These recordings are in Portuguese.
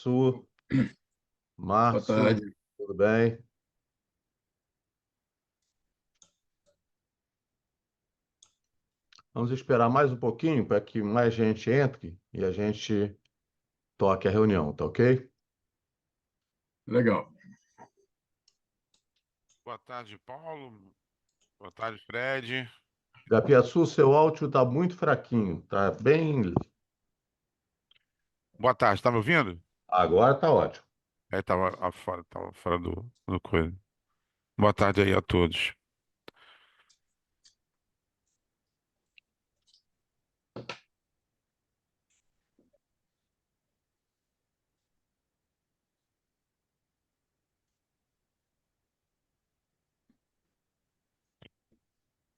Gapiaçu, Boa Márcio, tarde. tudo bem? Vamos esperar mais um pouquinho para que mais gente entre e a gente toque a reunião, tá ok? Legal. Boa tarde, Paulo. Boa tarde, Fred. Gapiaçu, seu áudio está muito fraquinho, tá bem. Boa tarde, tá me ouvindo? Agora tá ótimo. Tava fora do coisa. Boa tarde aí a todos.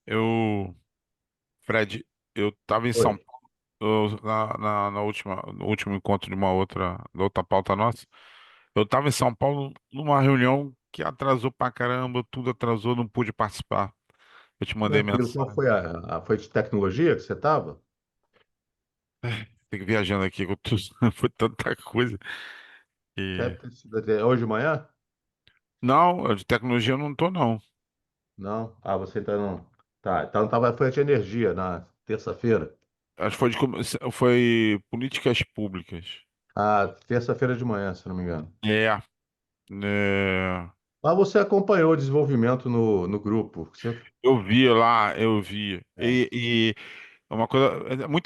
Eu, Fred, eu tava em Oi. São Paulo no último encontro da outra pauta nossa. Eu tava em São Paulo numa reunião que atrasou pra caramba, tudo atrasou, não pude participar. Eu te mandei Tranquilo, qual mensagem. foi foi de tecnologia que você estava? Tem que viajando aqui, foi tanta coisa. Deve E ter sido até hoje de manhã? não, de tecnologia eu não tô não. Não? Ah, você tá não. Tá, então foi de energia na terça-feira. Acho que foi políticas públicas. Ah, terça-feira de manhã, se não me engano. É, é, Mas você acompanhou o desenvolvimento no grupo. eu vi lá, eu vi. É. E é uma coisa,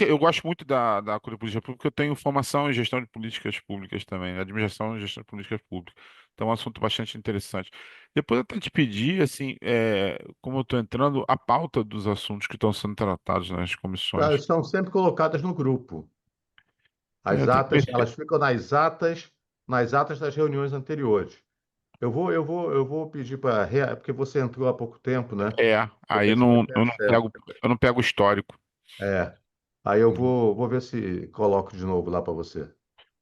eu gosto muito da coisa de política pública, porque eu tenho formação em gestão de políticas públicas também, administração e gestão de políticas públicas. Então é um assunto bastante interessante. Depois eu até te pedi, assim, como eu estou entrando, a pauta dos assuntos que estão sendo tratados nas comissões. Elas são sempre colocadas no grupo. As Tem que ver atas, se... elas ficam nas atas das reuniões anteriores. Eu vou pedir para, porque você entrou há pouco tempo, né? Vou Aí ver se você tem eu não acesso. pego, eu não pego o histórico. É. Aí vou ver se coloco de novo lá para você, Tá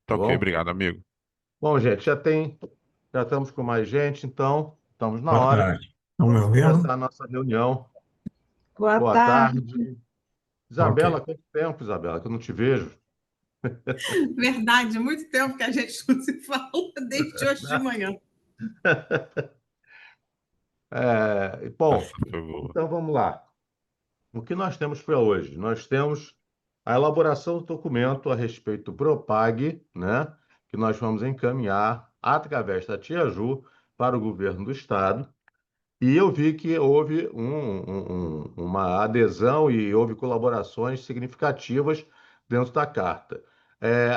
tá ok, bom? obrigado, amigo. Bom, gente, já estamos com mais gente, então estamos na Boa hora tarde. Estão me de começar ouvindo? a nossa reunião. Boa Boa tarde. tarde. Ok. Isabela, quanto tempo, Isabela, que eu não te vejo? Verdade, muito tempo que a gente não se fala desde hoje de manhã. Bom, Essa foi boa. então vamos lá. O que nós temos para hoje? Nós temos a elaboração do documento a respeito do Propag, né, que nós vamos encaminhar através da Tia Ju para o governo do Estado. E eu vi que houve uma adesão e houve colaborações significativas dentro da carta.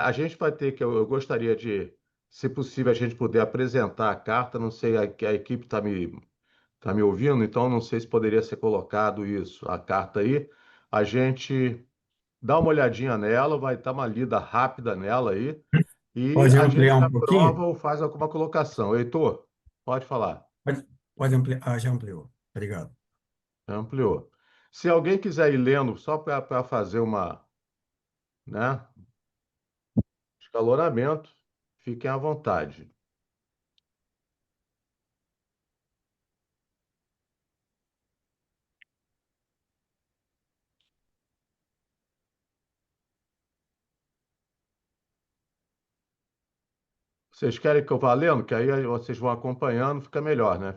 A gente vai ter eu gostaria de, se possível, a gente poder apresentar a carta. Não sei, a equipe tá me ouvindo, então não sei se poderia ser colocado isso, a carta aí. A gente dá uma olhadinha nela, vai dar uma lida rápida nela aí, e Pode a ampliar gente um pouquinho? aprova ou faz alguma colocação. Heitor, pode falar. Pode ampliar. Ah, já ampliou. Obrigado. Ampliou. Se alguém quiser ir lendo só para fazer né, escalonamento, fiquem à vontade. Vocês querem que eu vá lendo? Que aí vocês vão acompanhando, fica melhor, né?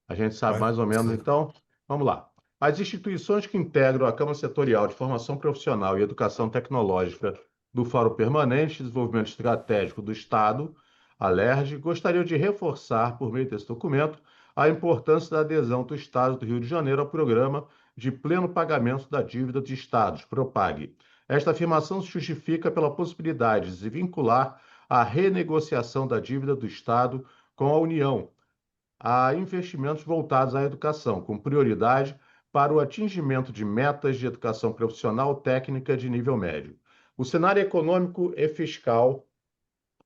A gente sabe Pode mais ou menos. ser. Então, vamos lá. As instituições que integram a Câmara Setorial de Formação Profissional e Educação Tecnológica do Fórum Permanente de Desenvolvimento Estratégico do Estado, a LERJ, gostariam de reforçar, por meio desse documento, a importância da adesão do Estado do Rio de Janeiro ao Programa de Pleno Pagamento da Dívida de Estados, PROPAG. Esta afirmação se justifica pela possibilidade de se vincular a renegociação da dívida do Estado com a União, a investimentos voltados à educação, com prioridade para o atingimento de metas de educação profissional técnica de nível médio. O cenário econômico e fiscal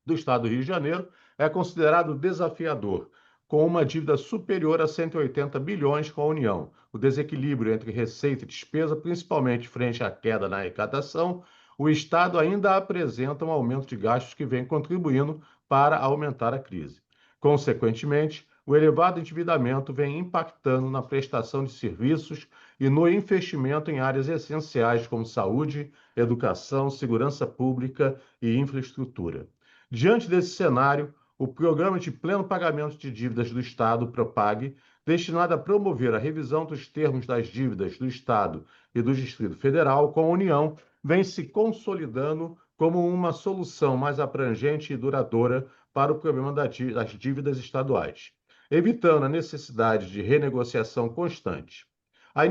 do Estado do Rio de Janeiro é considerado desafiador, com uma dívida superior a 180 bilhões com a União. O desequilíbrio entre receita e despesa, principalmente frente à queda na arrecadação, o Estado ainda apresenta um aumento de gastos que vem contribuindo para aumentar a crise. Consequentemente, o elevado endividamento vem impactando na prestação de serviços e no investimento em áreas essenciais como saúde, educação, segurança pública e infraestrutura. Diante desse cenário, o Programa de Pleno Pagamento de Dívidas do Estado, PROPAG, destinado a promover a revisão dos termos das dívidas do Estado e do Distrito Federal com a União, vem se consolidando como uma solução mais abrangente e duradoura para o problema das dívidas estaduais, evitando a necessidade de renegociação constante. A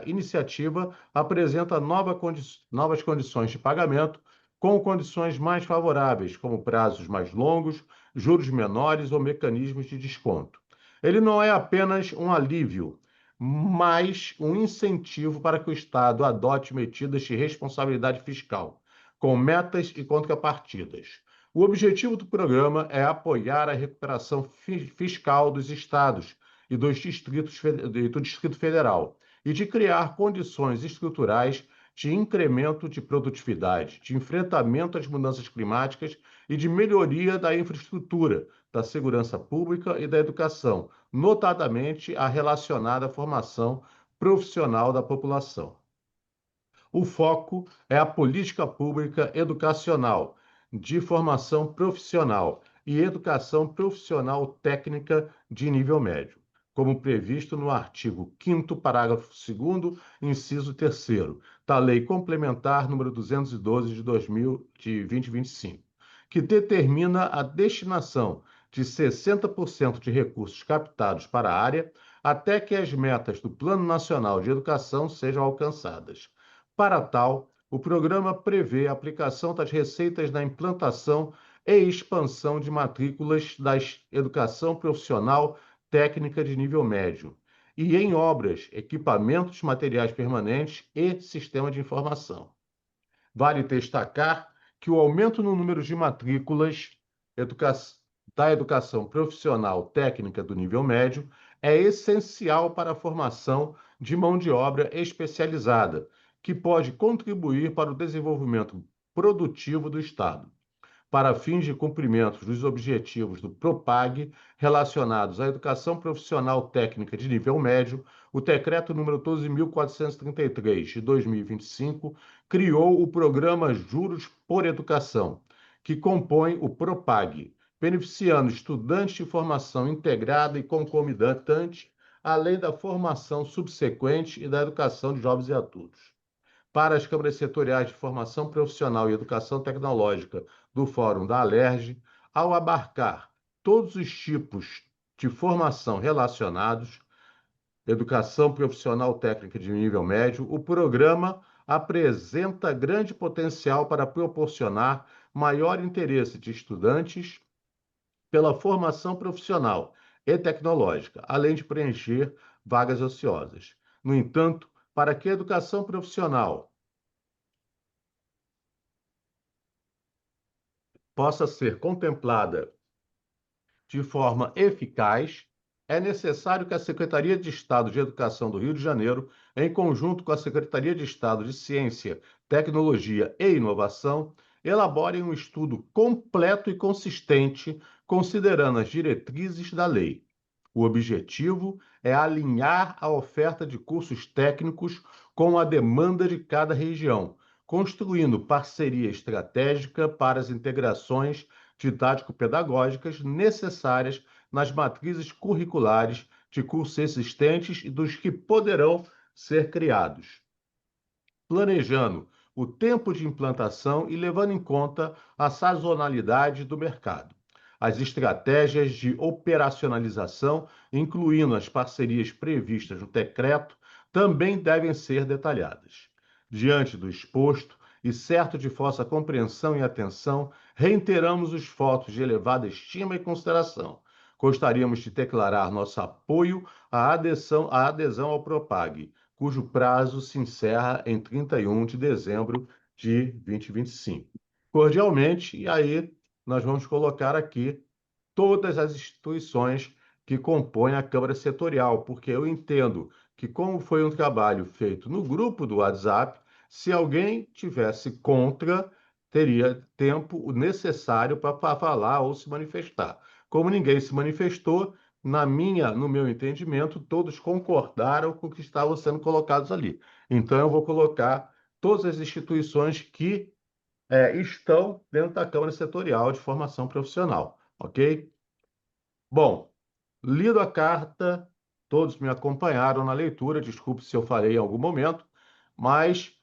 iniciativa apresenta novas condições de pagamento, com condições mais favoráveis, como prazos mais longos, juros menores ou mecanismos de desconto. Ele não é apenas um alívio, mas um incentivo para que o Estado adote medidas de responsabilidade fiscal, com metas e contrapartidas. O objetivo do programa é apoiar a recuperação fiscal dos estados e do Distrito Federal e de criar condições estruturais de incremento de produtividade, de enfrentamento às mudanças climáticas e de melhoria da infraestrutura, da segurança pública e da educação, notadamente a relacionada à formação profissional da população. O foco é a política pública educacional, de formação profissional e educação profissional técnica de nível médio, como previsto no artigo 5º, parágrafo 2º, inciso 3º, da Lei Complementar número 212 de 2025, que determina a destinação de 60% de recursos captados para a área até que as metas do Plano Nacional de Educação sejam alcançadas. Para tal, o programa prevê a aplicação das receitas na implantação e expansão de matrículas da educação profissional técnica de nível médio e em obras, equipamentos, materiais permanentes e sistema de informação. Vale destacar que o aumento no número de matrículas da educação profissional técnica do nível médio é essencial para a formação de mão de obra especializada, que pode contribuir para o desenvolvimento produtivo do Estado. Para fins de cumprimento dos objetivos do PROPAG relacionados à educação profissional técnica de nível médio, o Decreto número 12.433, de 2025, criou o Programa Juros por Educação, que compõe o PROPAG, beneficiando estudantes de formação integrada e concomitante, além da formação subsequente e da educação de jovens e adultos. Para as câmaras setoriais de formação profissional e educação tecnológica do Fórum da Alerj, ao abarcar todos os tipos de formação relacionados, educação profissional técnica de nível médio, o programa apresenta grande potencial para proporcionar maior interesse de estudantes pela formação profissional e tecnológica, além de preencher vagas ociosas. No entanto, para que a educação profissional possa ser contemplada de forma eficaz, é necessário que a Secretaria de Estado de Educação do Rio de Janeiro, em conjunto com a Secretaria de Estado de Ciência, Tecnologia e Inovação, elaborem um estudo completo e consistente, considerando as diretrizes da lei. O objetivo é alinhar a oferta de cursos técnicos com a demanda de cada região, construindo parceria estratégica para as integrações didático-pedagógicas necessárias nas matrizes curriculares de cursos existentes e dos que poderão ser criados, planejando o tempo de implantação e levando em conta a sazonalidade do mercado. As estratégias de operacionalização, incluindo as parcerias previstas no decreto, também devem ser detalhadas. Diante do exposto, e certo de vossa compreensão e atenção, reiteramos os votos de elevada estima e consideração. Gostaríamos de declarar nosso apoio à adesão ao PROPAG, cujo prazo se encerra em 31 de dezembro de 2025. Cordialmente, e aí nós vamos colocar aqui todas as instituições que compõem a Câmara Setorial, porque eu entendo que, como foi um trabalho feito no grupo do WhatsApp, se alguém tivesse contra, teria tempo necessário para falar ou se manifestar. Como ninguém se manifestou, no meu entendimento, todos concordaram com o que estavam sendo colocados ali. Então, eu vou colocar todas as instituições que estão dentro da Câmara Setorial de Formação Profissional, ok? Bom, lido a carta, todos me acompanharam na leitura, desculpe se eu falei em algum momento, mas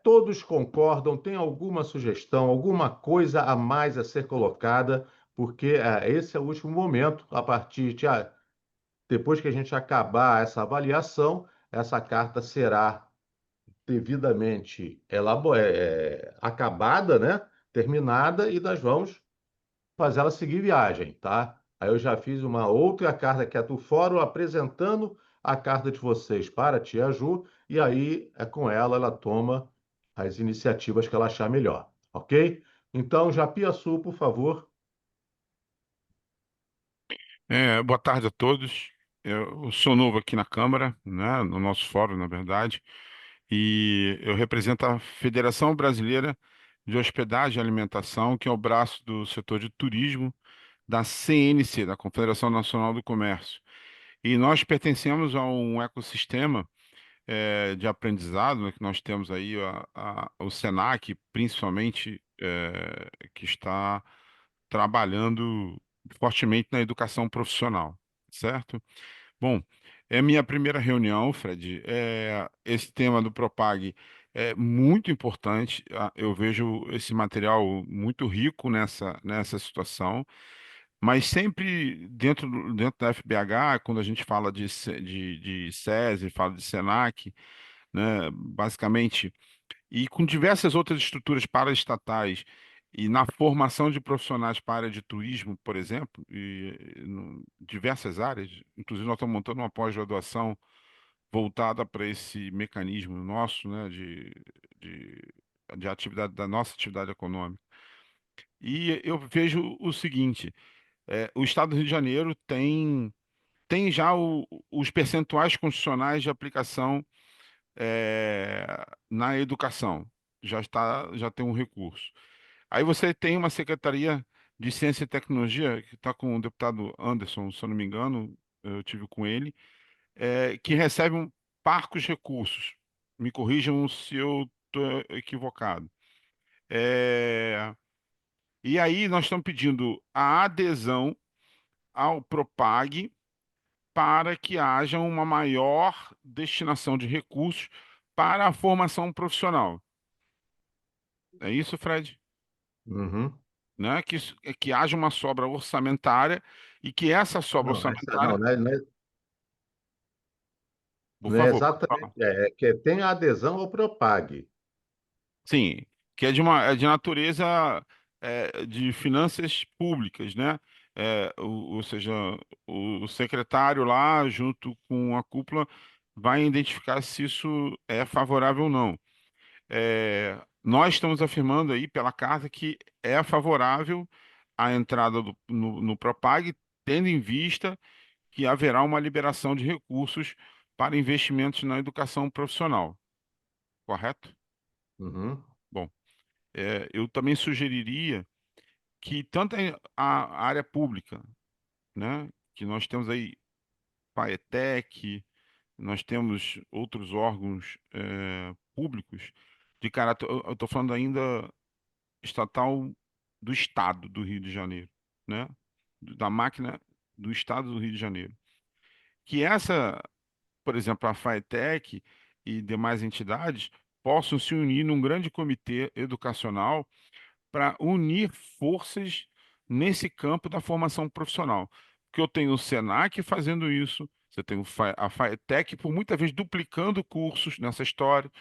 todos concordam, tem alguma sugestão, alguma coisa a mais a ser colocada, porque esse é o último momento, a partir de depois que a gente acabar essa avaliação, essa carta será devidamente acabada, né? Terminada, e nós vamos fazer ela seguir viagem, tá? Aí eu já fiz uma outra carta que é do fórum apresentando a carta de vocês para a Tia Ju, e aí é com ela, ela toma as iniciativas que ela achar melhor, ok? Então, Japiaçu, por favor. Boa tarde a todos. Eu sou novo aqui na Câmara, né, no nosso fórum, na verdade, e eu represento a Federação Brasileira de Hospedagem e Alimentação, que é o braço do setor de turismo da CNC, da Confederação Nacional do Comércio. E nós pertencemos a um ecossistema de aprendizado, né, que nós temos aí o Senac, principalmente, que está trabalhando fortemente na educação profissional, certo? Bom, é minha primeira reunião, Fred. Esse tema do Propag é muito importante. Eu vejo esse material muito rico nessa situação, mas sempre dentro da FBH, quando a gente fala de SESI, fala de SENAC, né, basicamente, e com diversas outras estruturas paraestatais e na formação de profissionais para a área de turismo, por exemplo, diversas áreas, inclusive nós estamos montando uma pós-graduação voltada para esse mecanismo nosso, né, de, de atividade, da nossa atividade econômica. E eu vejo o seguinte, o Estado do Rio de Janeiro tem já os percentuais constitucionais de aplicação na educação. Já tem um recurso. Aí você tem uma Secretaria de Ciência e Tecnologia, que está com o deputado Anderson, se eu não me engano, eu tive com ele, que recebe parcos recursos. Me corrijam se eu estou equivocado. É, e aí nós estamos pedindo a adesão ao Propag para que haja uma maior destinação de recursos para a formação profissional. É isso, Fred? Uhum. Né? Que haja uma sobra orçamentária e que essa sobra Não, orçamentária, por não é favor, pode exatamente, falar. que tem a adesão ao Propag. Sim, que é de natureza de finanças públicas, né? Ou seja, o secretário lá, junto com a cúpula, vai identificar se isso é favorável ou não. Nós estamos afirmando aí pela carta que é favorável à entrada no Propag, tendo em vista que haverá uma liberação de recursos para investimentos na educação profissional, correto? Uhum. Bom, eu também sugeriria que tanto a área pública, né, que nós temos aí Paetec, nós temos outros órgãos públicos de caráter, eu estou falando ainda estatal do Estado do Rio de Janeiro, né, da máquina do Estado do Rio de Janeiro, que por exemplo, a Faetec e demais entidades possam se unir num grande comitê educacional para unir forças nesse campo da formação profissional. Porque eu tenho o Senac fazendo isso, você tem a Faetec, por muitas vezes duplicando cursos nessa história,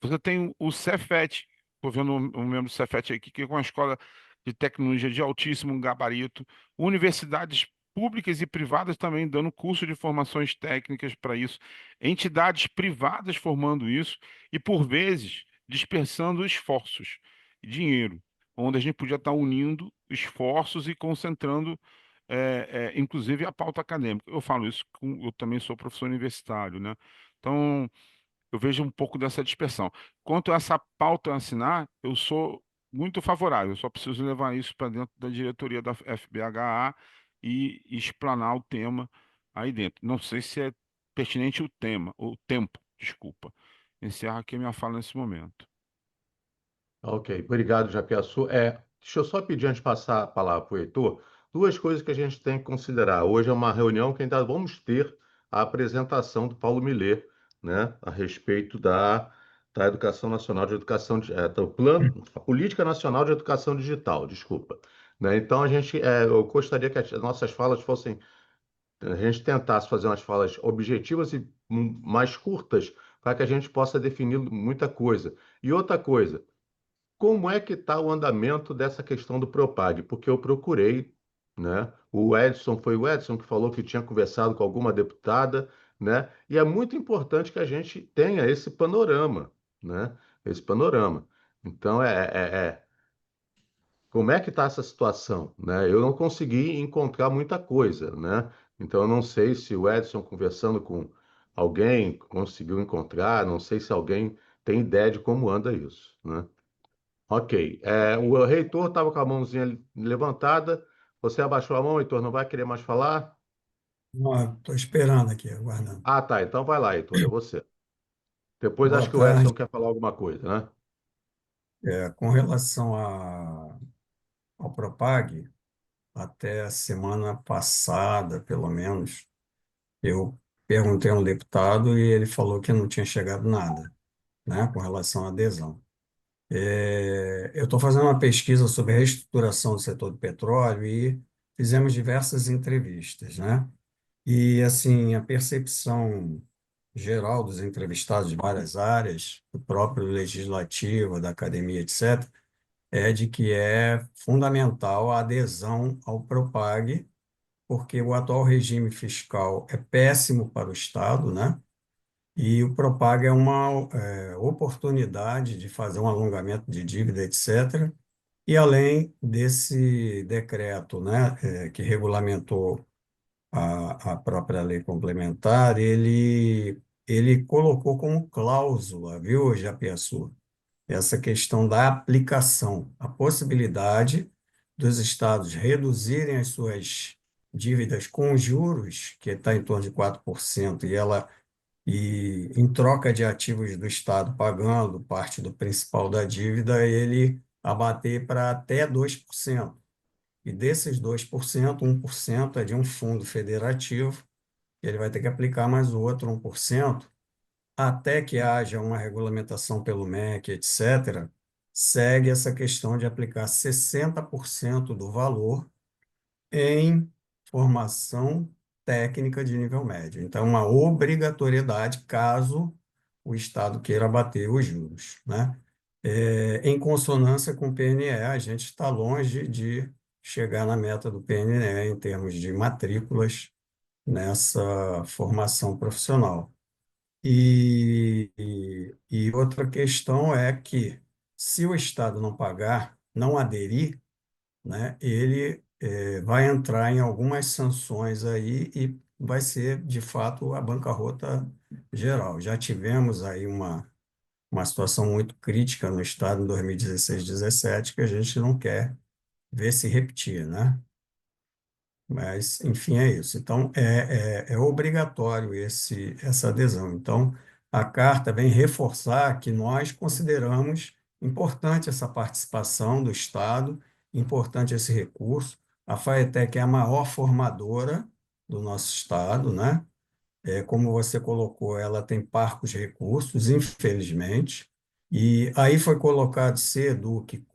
você tem o Cefet, estou vendo um membro do Cefet aqui, que é uma escola de tecnologia de altíssimo gabarito, universidades públicas e privadas também dando curso de formações técnicas para isso, entidades privadas formando isso e, por vezes, dispersando esforços e dinheiro, onde a gente podia estar unindo esforços e concentrando, inclusive, a pauta acadêmica. Eu falo isso, eu também sou professor universitário, né? Então, eu vejo um pouco dessa dispersão. Quanto a essa pauta a assinar, eu sou muito favorável, eu só preciso levar isso para dentro da diretoria da FBHA e explanar o tema aí dentro. Não sei se é pertinente o tempo, desculpa. Encerro aqui a minha fala nesse momento. Ok, obrigado, Japiaçu. Deixa eu só pedir antes de passar a palavra para o Heitor, duas coisas que a gente tem que considerar. Hoje é uma reunião que ainda vamos ter a apresentação do Paulo Millet, né, a respeito da Educação Nacional de Educação, do plano, a Política Nacional de Educação Digital, desculpa. Né? Então, eu gostaria que as nossas falas fossem, a gente tentasse fazer umas falas objetivas e mais curtas, para que a gente possa definir muita coisa. E outra coisa, como é que está o andamento dessa questão do Propag? Porque eu procurei, né? Foi o Edson que falou que tinha conversado com alguma deputada, né? E é muito importante que a gente tenha esse panorama, né? Esse panorama. Então, como é que está essa situação, né? Eu não consegui encontrar muita coisa, né? Então, eu não sei se o Edson conversando com alguém conseguiu encontrar, não sei se alguém tem ideia de como anda isso, né? Ok. O reitor estava com a mãozinha levantada. Você abaixou a mão, Heitor, não vai querer mais falar? Estou esperando aqui, aguardando. Ah, tá. Então vai lá, Heitor, é você. Depois Boa acho que o tarde. Edson quer falar alguma coisa, né? Com relação ao Propag, até a semana passada, pelo menos, eu perguntei a um deputado e ele falou que não tinha chegado nada, né, com relação à adesão. Eu estou fazendo uma pesquisa sobre a reestruturação do setor do petróleo e fizemos diversas entrevistas, né? E, assim, a percepção geral dos entrevistados de várias áreas, do próprio legislativo, da academia, etc., é de que é fundamental a adesão ao Propag, porque o atual regime fiscal é péssimo para o Estado, né? E o Propag é uma oportunidade de fazer um alongamento de dívida, etc. E além desse decreto, né, que regulamentou a própria lei complementar, ele colocou como cláusula, viu, Japiaçu, essa questão da aplicação, a possibilidade dos estados reduzirem as suas dívidas com juros, que está em torno de 4%, e em troca de ativos do Estado pagando parte do principal da dívida, ele abater para até 2%. E desses 2%, 1% é de um fundo federativo, ele vai ter que aplicar mais o outro 1%, até que haja uma regulamentação pelo MEC, etc., segue essa questão de aplicar 60% do valor em formação técnica de nível médio. Então, uma obrigatoriedade caso o Estado queira abater os juros, né? Em consonância com o PNE, a gente está longe de chegar na meta do PNE em termos de matrículas nessa formação profissional. E outra questão é que, se o Estado não pagar, não aderir, né, ele vai entrar em algumas sanções aí e vai ser, de fato, a bancarrota geral. Já tivemos aí uma situação muito crítica no Estado em 2016, 17, que a gente não quer ver se repetir, né? Mas, enfim, é isso. Então, é obrigatório essa adesão. Então, a carta vem reforçar que nós consideramos importante essa participação do Estado, importante esse recurso. A FAETEC é a maior formadora do nosso Estado, né? Como você colocou, ela tem parcos recursos, infelizmente, e aí foi colocado SEDUC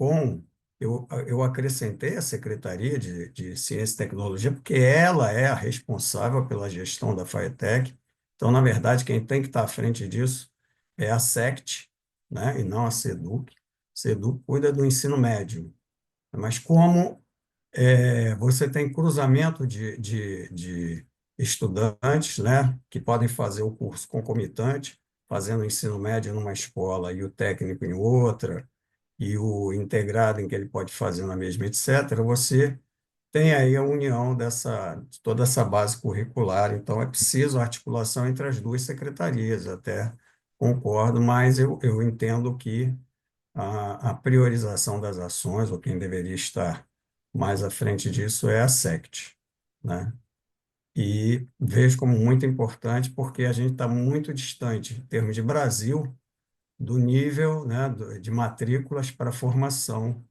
eu acrescentei a Secretaria de Ciência e Tecnologia, porque ela é a responsável pela gestão da FAETEC, então, na verdade, quem tem que estar à frente disso é a SECT, né, e não a SEDUC. SEDUC cuida do ensino médio, mas como você tem cruzamento de estudantes, né, que podem fazer o curso concomitante, fazendo o ensino médio numa escola e o técnico em outra, e o integrado em que ele pode fazer na mesma, etc. Você tem aí a união de toda essa base curricular, então é preciso articulação entre as duas secretarias, até concordo, mas eu entendo que a priorização das ações, ou quem deveria estar mais à frente disso, é a SECT, né? E vejo como muito importante porque a gente está muito distante, em termos de Brasil, do nível, né, de matrículas para formação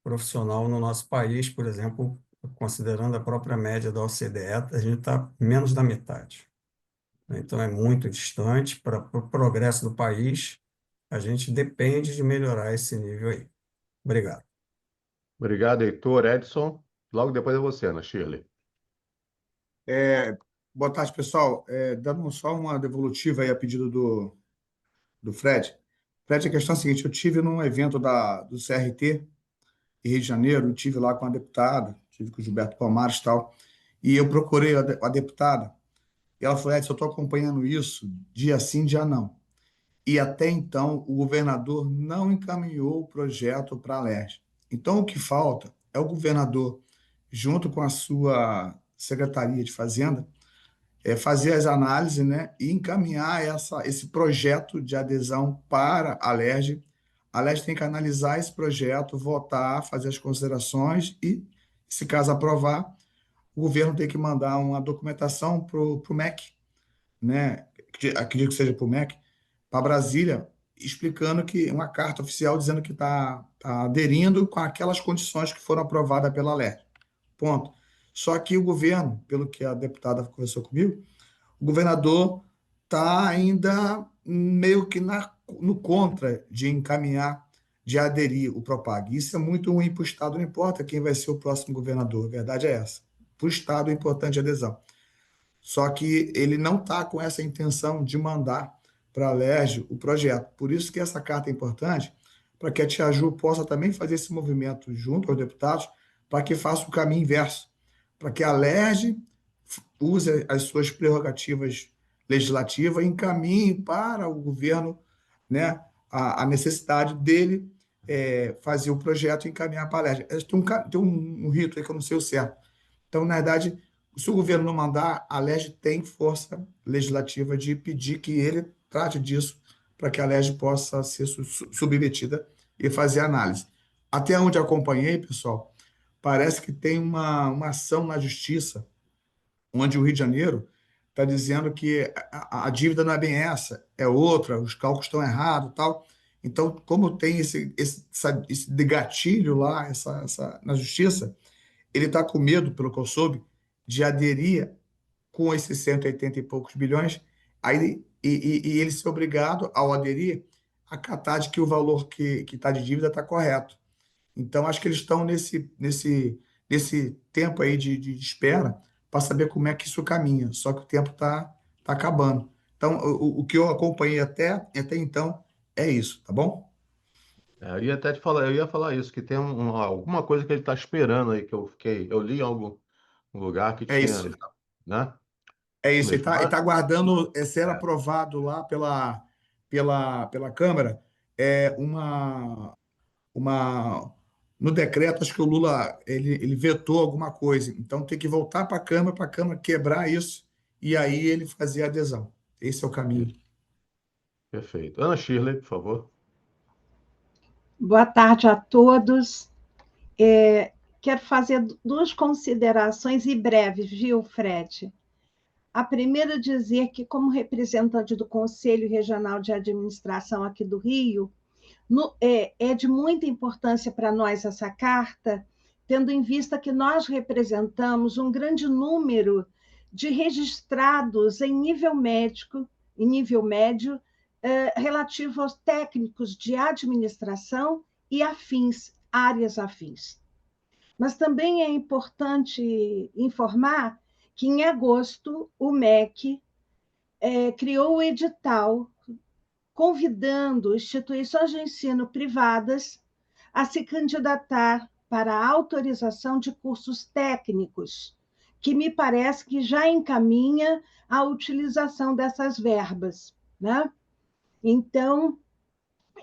profissional no nosso país, por exemplo, considerando a própria média da OCDE, a gente está menos da metade. Então, é muito distante. Para o progresso do país, a gente depende de melhorar esse nível aí. Obrigado. Obrigado, Heitor. Edson. Logo depois é você, Ana Shirley. Boa tarde, pessoal. Dando só uma devolutiva aí a pedido do Fred. Fred, a questão é a seguinte: eu tive num evento do CRT em Rio de Janeiro, eu tive lá com a deputada, tive com o Gilberto Palmares e tal, e eu procurei a deputada, e ela falou: Edson, eu estou acompanhando isso dia sim, dia não. E até então o governador não encaminhou o projeto para a LERJ. Então o que falta é o governador, junto com a sua Secretaria de Fazenda, fazer as análises, né, e encaminhar esse projeto de adesão para a LERJ. A LERJ tem que analisar esse projeto, votar, fazer as considerações e, se caso aprovar, o governo tem que mandar uma documentação para o MEC, né, acredito que seja para o MEC, para Brasília, explicando que uma carta oficial dizendo que está aderindo com aquelas condições que foram aprovadas pela LERJ. Ponto. Só que o governo, pelo que a deputada conversou comigo, o governador está ainda meio que no contra de encaminhar, de aderir o Propag. Isso é muito ruim para o Estado, não importa quem vai ser o próximo governador, a verdade é essa. Para o Estado é importante a adesão. Só que ele não está com essa intenção de mandar para a LERJ o projeto. Por isso que essa carta é importante, para que a Tia Ju possa também fazer esse movimento junto aos deputados, para que faça o caminho inverso, para que a LERJ use as suas prerrogativas legislativas e encaminhe para o governo, né, a necessidade dele fazer o projeto e encaminhar para a LERJ. Tem um rito aí que eu não sei o certo. Então, na verdade, se o governo não mandar, a LERJ tem força legislativa de pedir que ele trate disso para que a LERJ possa ser submetida e fazer análise. Até onde eu acompanhei, pessoal, parece que tem uma ação na Justiça, onde o Rio de Janeiro está dizendo que a dívida não é bem essa, é outra, os cálculos estão errados e tal. Então, como tem esse de gatilho lá na Justiça, ele está com medo, pelo que eu soube, de aderir com esses 180 e poucos bilhões, aí, e ele ser obrigado, ao aderir, a catar de que o valor que está de dívida está correto. Então, acho que eles estão nesse tempo aí de espera para saber como é que isso caminha. Só que o tempo está acabando. Então, o que eu acompanhei até então é isso, tá bom? Eu ia até te falar, eu ia falar isso, que tem alguma coisa que ele está esperando aí, que eu li em algum lugar que É tinha, isso. né? É isso. Me Ele está fala? aguardando ser É. aprovado lá pela Câmara uma no decreto, acho que o Lula ele vetou alguma coisa. Então tem que voltar para a Câmara quebrar isso e aí ele fazer a adesão. Esse é o caminho. Isso, perfeito. Ana Shirley, por favor. Boa tarde a todos. Quero fazer duas considerações e breves, viu, Fred? A primeira, dizer que, como representante do Conselho Regional de Administração aqui do Rio, é de muita importância para nós essa carta, tendo em vista que nós representamos um grande número de registrados em nível médico, em nível médio, relativo aos técnicos de administração e afins, áreas afins. Mas também é importante informar que, em agosto, o MEC criou o edital convidando instituições de ensino privadas a se candidatar para a autorização de cursos técnicos, que me parece que já encaminha a utilização dessas verbas, né? Então,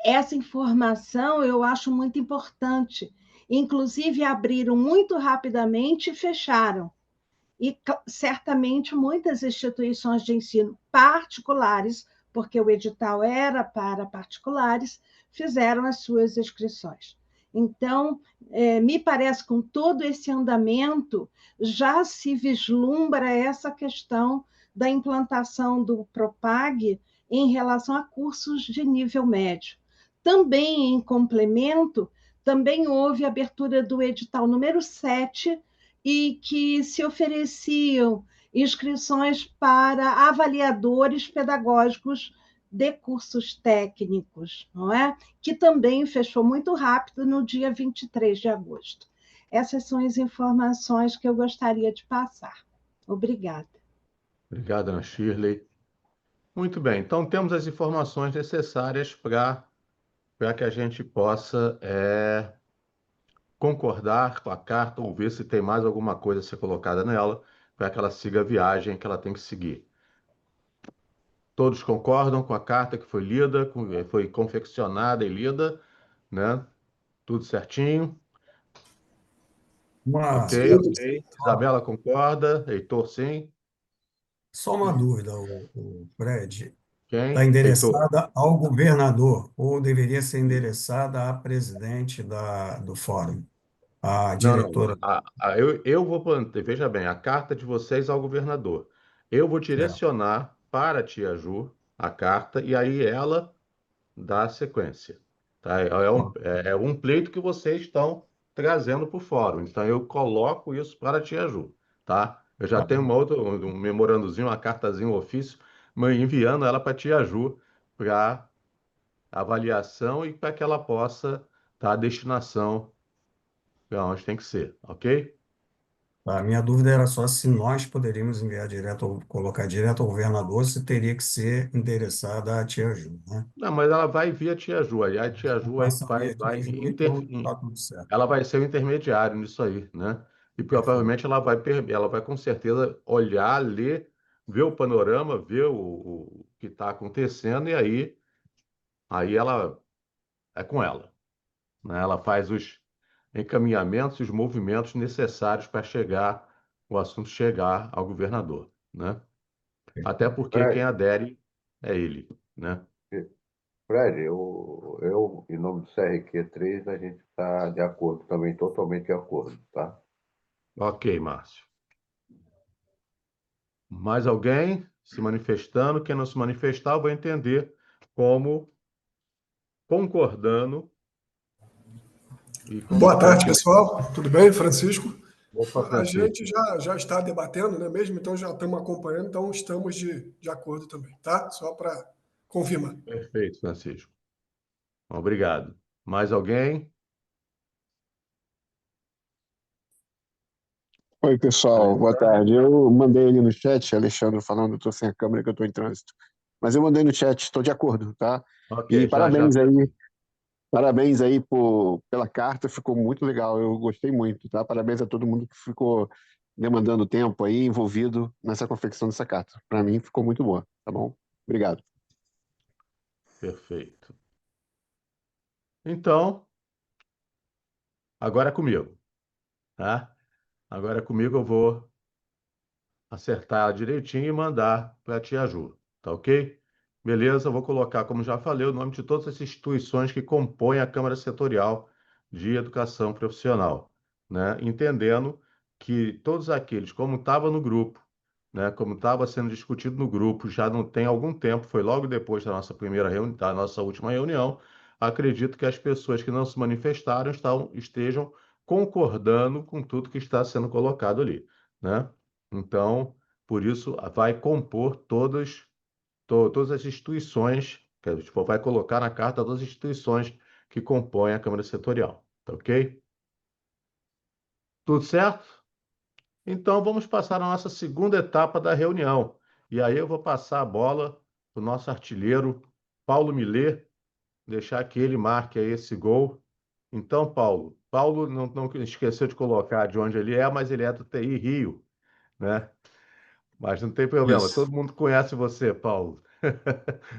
essa informação eu acho muito importante. Inclusive, abriram muito rapidamente e fecharam. E certamente muitas instituições de ensino particulares, porque o edital era para particulares, fizeram as suas inscrições. Então, me parece que com todo esse andamento, já se vislumbra essa questão da implantação do Propag em relação a cursos de nível médio. Também, em complemento, também houve abertura do edital número 7, e que se ofereciam inscrições para avaliadores pedagógicos de cursos técnicos, não é? Que também fechou muito rápido no dia 23 de agosto. Essas são as informações que eu gostaria de passar. Obrigada. Obrigado, Ana Shirley. Muito bem, então temos as informações necessárias para que a gente possa concordar com a carta ou ver se tem mais alguma coisa a ser colocada nela para que ela siga a viagem que ela tem que seguir. Todos concordam com a carta que foi lida, foi confeccionada e lida, né? Tudo certinho, ok? Isabela concorda, Heitor sim. Só uma dúvida, o Fred. Está Quem? Heitor. endereçada ao governador ou deveria ser endereçada à presidente do fórum, à Não, não. diretora? Eu vou, veja bem, a carta de vocês ao governador. Eu vou Certo. direcionar para a tia Ju a carta e aí ela dá sequência. Tá? É um pleito que vocês estão trazendo para o fórum. Então eu coloco isso para a tia Ju. Tá? Eu já tenho um memorandozinho, uma cartazinha, um ofício, enviando ela para a tia Ju para avaliação e para que ela possa dar a destinação para onde tem que ser, ok? A minha dúvida era só se nós poderíamos enviar direto, ou colocar direto ao governador, se teria que ser endereçada à tia Ju, né? Não, mas ela vai via tia Ju, aí a tia Ju aí Passa via tia Ju, então está tudo certo. ela vai ser o intermediário nisso aí, né? E Perfeito. provavelmente ela vai com certeza olhar, ler, ver o panorama, ver o que está acontecendo e aí ela é com ela, né? Ela faz os encaminhamentos e os movimentos necessários para o assunto chegar ao governador, né? Até porque quem Fred, adere é ele, né? Fred, em nome do CRQ3, a gente está de acordo também, totalmente de acordo, tá? Ok, Márcio. Mais alguém se manifestando? Quem não se manifestar, eu vou entender como concordando e Boa tarde, consequentemente. pessoal. Tudo bem, Francisco? Opa, A Francisco. gente já está debatendo, né mesmo? Então já estamos acompanhando, então estamos de acordo também, tá? Só para confirmar. Perfeito, Francisco. Obrigado. Mais alguém? Oi, pessoal, boa tarde. Eu mandei ali no chat, Alexandre falando, estou sem a câmera que eu estou em trânsito. Mas eu mandei no chat, estou de acordo, tá? Ok, E já. parabéns aí pela carta, ficou muito legal, eu gostei muito, tá? Parabéns a todo mundo que ficou demandando tempo aí, envolvido nessa confecção dessa carta. Para mim ficou muito boa, tá bom? Obrigado. Perfeito. Então, agora é comigo, tá? Agora é comigo, eu vou acertar direitinho e mandar para a tia Ju, tá ok? Beleza, eu vou colocar, como já falei, o nome de todas as instituições que compõem a Câmara Setorial de Educação Profissional, né? Entendendo que todos aqueles, como estava no grupo, né? Como estava sendo discutido no grupo, já não tem algum tempo, foi logo depois da nossa da nossa última reunião, acredito que as pessoas que não se manifestaram estejam concordando com tudo que está sendo colocado ali, né? Então, por isso, vai compor todas as instituições, que a gente vai colocar na carta todas as instituições que compõem a Câmara Setorial. Tá ok? Tudo certo? Então, vamos passar a nossa segunda etapa da reunião. E aí eu vou passar a bola para o nosso artilheiro, Paulo Millet, deixar que ele marque aí esse gol. Então, Paulo não esqueceu de colocar de onde ele é, mas ele é do TI Rio, né? Mas não tem problema, Isso. todo mundo conhece você, Paulo.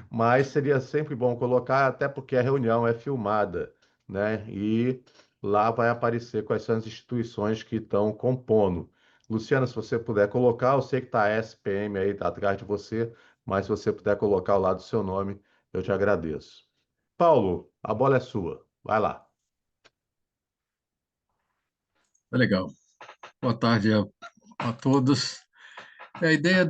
Mas seria sempre bom colocar, até porque a reunião é filmada, né? E lá vai aparecer quais são as instituições que estão compondo. Luciana, se você puder colocar, eu sei que está a SPM aí atrás de você, mas se você puder colocar ao lado do seu nome, eu te agradeço. Paulo, a bola é sua. Vai lá. Legal. Boa tarde a todos. A ideia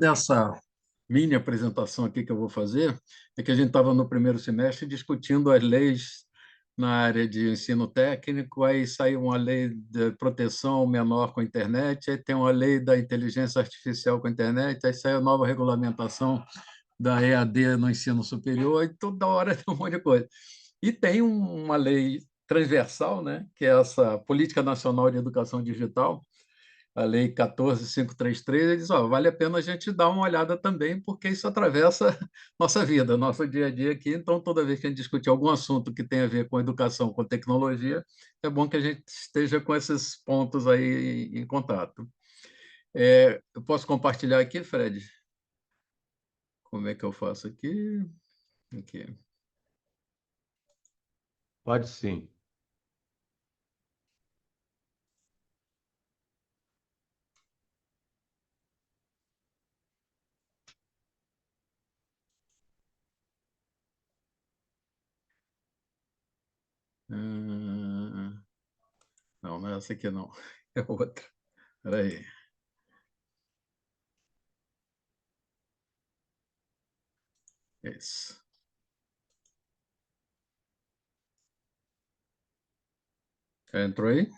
mini apresentação aqui que eu vou fazer, é que a gente estava no primeiro semestre discutindo as leis na área de ensino técnico, aí saiu uma lei de proteção ao menor com a internet, aí tem uma lei da inteligência artificial com a internet, aí saiu a nova regulamentação da EAD no ensino superior, e toda hora tem um monte de coisa. E tem uma lei transversal, né, que é essa Política Nacional de Educação Digital, a Lei 14.533, ele diz, ó, vale a pena a gente dar uma olhada também, porque isso atravessa nossa vida, nosso dia a dia aqui. Então, toda vez que a gente discute algum assunto que tem a ver com educação, com tecnologia, é bom que a gente esteja com esses pontos aí em contato. Eu posso compartilhar aqui, Fred? Como é que eu faço aqui? Aqui. Pode sim. Não, não é essa aqui, não. É outra. Espera aí. Isso. Já entrou aí?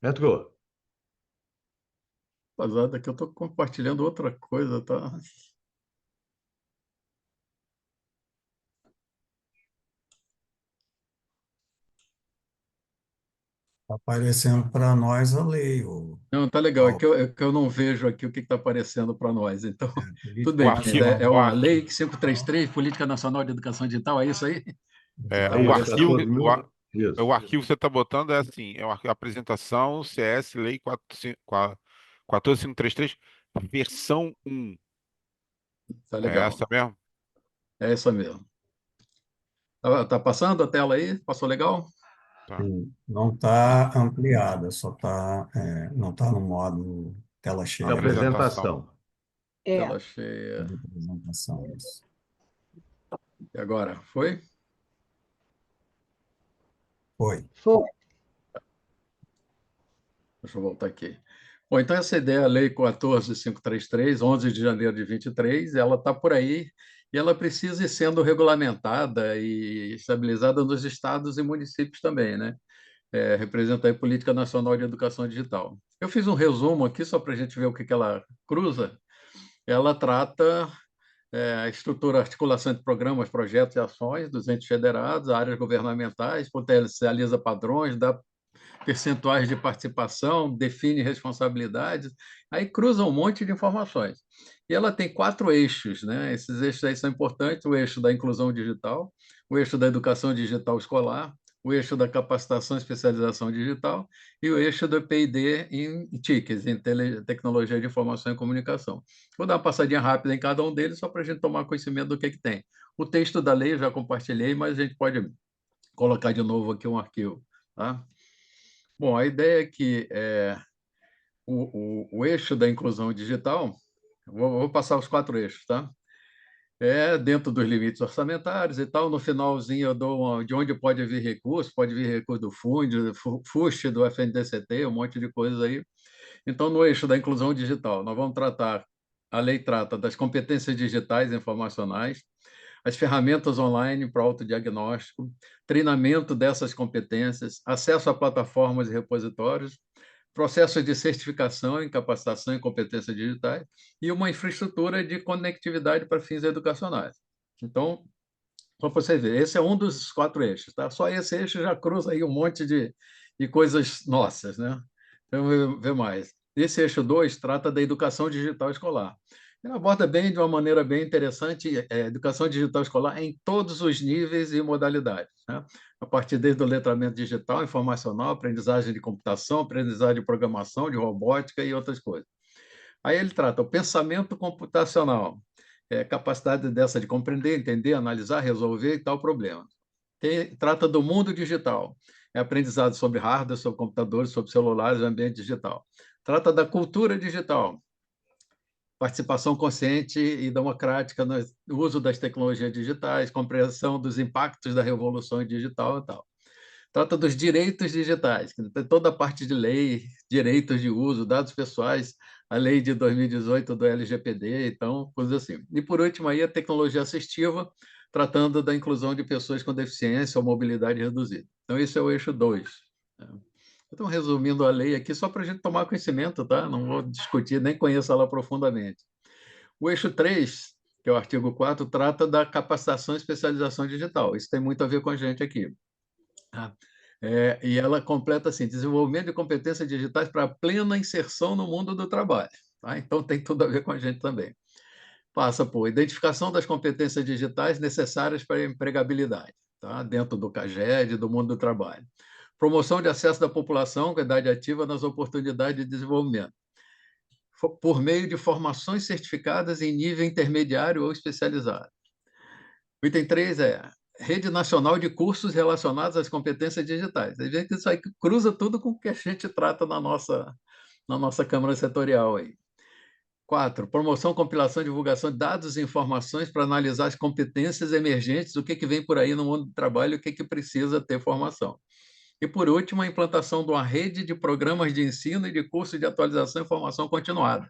Entrou. Apesar que eu estou compartilhando outra coisa, tá? Está aparecendo para nós a lei, Não, tá legal. É que eu não vejo aqui o que está aparecendo para nós. Então, tudo O bem, mas arquivo, é o uma arquivo, lei 533, Política Nacional de Educação Digital, é isso aí? é, É o isso, arquivo, 14 mil. Isso. o arquivo que você está botando é assim, é uma apresentação CS Lei 14533, versão 1. Tá É legal. essa mesmo? É essa mesmo. Tá passando a tela aí? Passou legal? Tá. Sim, não está ampliada, não está no modo tela cheia, né? Apresentação. Tela cheia. De apresentação, isso. E agora? Foi? Foi. Deixa eu voltar aqui. Bom, então essa ideia, a Lei 14.533, 11 de janeiro de 23, ela está por aí e ela precisa ir sendo regulamentada e estabilizada nos estados e municípios também, né? Representa a Política Nacional de Educação Digital. Eu fiz um resumo aqui só para a gente ver o que ela cruza. Ela trata a estrutura, articulação de programas, projetos e ações dos entes federados, áreas governamentais, potencializa padrões, dá percentuais de participação, define responsabilidades, aí cruza um monte de informações. E ela tem 4 eixos, né? Esses eixos aí são importantes: o eixo da inclusão digital, o eixo da educação digital escolar, o eixo da capacitação e especialização digital e o eixo do P&D em TICs, em tecnologia de informação e comunicação. Vou dar uma passadinha rápida em cada um deles, só para a gente tomar conhecimento do que tem. O texto da lei eu já compartilhei, mas a gente pode colocar de novo aqui um arquivo, tá? Bom, a ideia é que o eixo da inclusão digital, vou passar os 4 eixos, tá? Dentro dos limites orçamentários e tal. No finalzinho eu dou de onde pode vir recurso, pode vir recurso do FUND, do FUST, do FNDCT, um monte de coisas aí. Então, no eixo da inclusão digital, nós vamos tratar, a lei trata das competências digitais e informacionais, as ferramentas online para autodiagnóstico, treinamento dessas competências, acesso a plataformas e repositórios, processos de certificação em capacitação e competências digitais e uma infraestrutura de conectividade para fins educacionais. Então, só para você ver, esse é um dos 4 eixos, tá? Só esse eixo já cruza aí um monte de coisas nossas, né? Então, vamos ver mais. Esse eixo 2 trata da educação digital escolar. Ele aborda de uma maneira bem interessante, educação digital escolar em todos os níveis e modalidades, né? A partir desde o letramento digital, informacional, aprendizagem de computação, aprendizagem de programação, de robótica e outras coisas. Aí ele trata o pensamento computacional, capacidade dessa de compreender, entender, analisar, resolver e tal problema. Trata do mundo digital, aprendizado sobre hardware, sobre computadores, sobre celulares, ambiente digital. Trata da cultura digital, participação consciente e democrática no uso das tecnologias digitais, compreensão dos impactos da revolução digital e tal. Trata dos direitos digitais, que tem toda a parte de lei direitos de uso, dados pessoais, a lei de 2018 do LGPD, então, coisas assim. E, por último, aí, a tecnologia assistiva, tratando da inclusão de pessoas com deficiência ou mobilidade reduzida. Então, esse é o eixo 2. Então, resumindo a lei aqui, só para a gente tomar conhecimento, tá? Não vou discutir, nem conheço ela profundamente. O eixo 3, que é o artigo 4, trata da capacitação e especialização digital. Isso tem muito a ver com a gente aqui. E ela completa assim: desenvolvimento de competências digitais para plena inserção no mundo do trabalho. Tá? Então, tem tudo a ver com a gente também. Passa por identificação das competências digitais necessárias para a empregabilidade, tá? Dentro do CAGED, do mundo do trabalho. Promoção de acesso da população com idade ativa nas oportunidades de desenvolvimento, por meio de formações certificadas em nível intermediário ou especializado. O item 3 é Rede Nacional de Cursos relacionados às competências digitais. Aí vê que isso aí cruza tudo com o que a gente trata na nossa Câmara Setorial aí. 4, promoção, compilação e divulgação de dados e informações para analisar as competências emergentes, o que vem por aí no mundo do trabalho e o que precisa ter formação. E, por último, a implantação de uma rede de programas de ensino e de cursos de atualização e formação continuada,